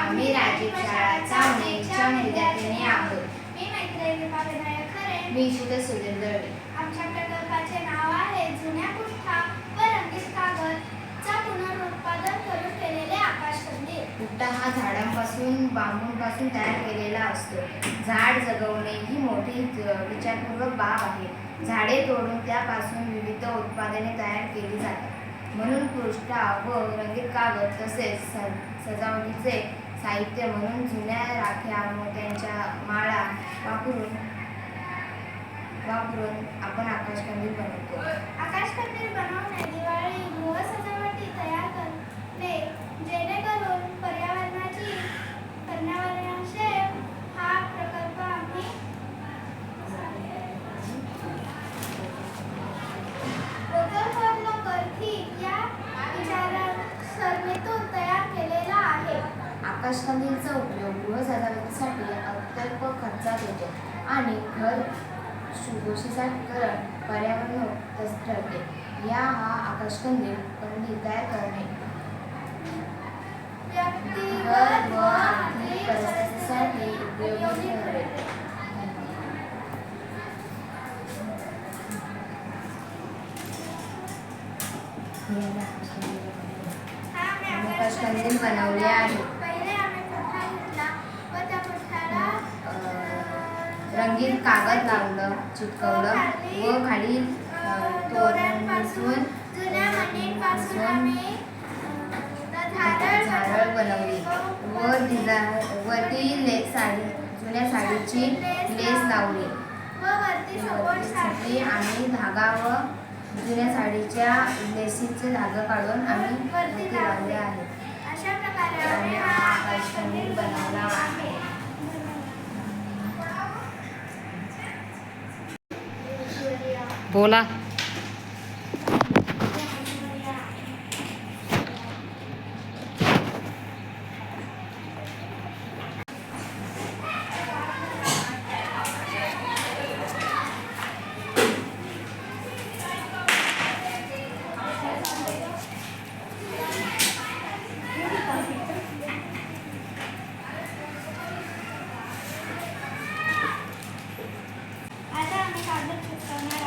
आम्ही राजीव शाळा चावणेच्या विद्यार्थिनी आहोत. मी मैत्रिणी विनायक खरे. मी सुद्धा सुधीर दळवे. आमच्या प्रकल्पाचे नाव आहे जुन्या पुठ्ठा व रंगीत कागद चा पुनरुत्पादन करून केलेले आकाशकंदील. पुठ्ठा हा झाडांपासून बांबूंपासून तयार केलेला असतो. झाड जगवणे ही मोठी विचारपूर्वक बाब आहे. झाडे तोडून त्यापासून विविध उत्पादने तयार केली जातात. म्हणून पुठ्ठा व रंगीत कागद तसेच सजावटीचे साहित्य म्हणून जुन्या राख्या मोत्यांच्या माळा वापरून आपण आकाशकंदील बनवतो. आकाशकंदील बनवणे, दिवाळी गृह सजावटी तयार करणे जेणेकरून पर्यावरणाची हा प्रकल्प आम्ही या विचारसरणीतून तयार केलेला आहे. आकाशकंदीलचा उपयोग गृह सजावटीसाठी अत्यल्प खर्चात होतो आणि घर सुशोभीकरण पर्यावरणपूरक ठरते. हा आकाशकंदील तयार करणे व्यक्तिगत व आर्थिक परिस्थितीसाठी उपयोगी ठरते. आकाशकंदील बनवले आहे. पहिले आम्ही पुठ्ठा घेतला व त्या पुठ्ठ्याला रंगीत कागद लावलं, चिटकवलं व खाली दोऱ्यांपासून जुन्या मणींपासून आम्ही झारळ बनवली व ती जुन्या साडीची लेस लावली व वरती सपोर्टसाठी आम्ही धागा व जुन्या साडीच्या लेसीचे धागा काढून आम्ही वरती लावले आहे. अशा प्रकारे आम्ही हा आकाशकंदील बनवला आहे. बोला. आता आम्ही कागद चिकटवणार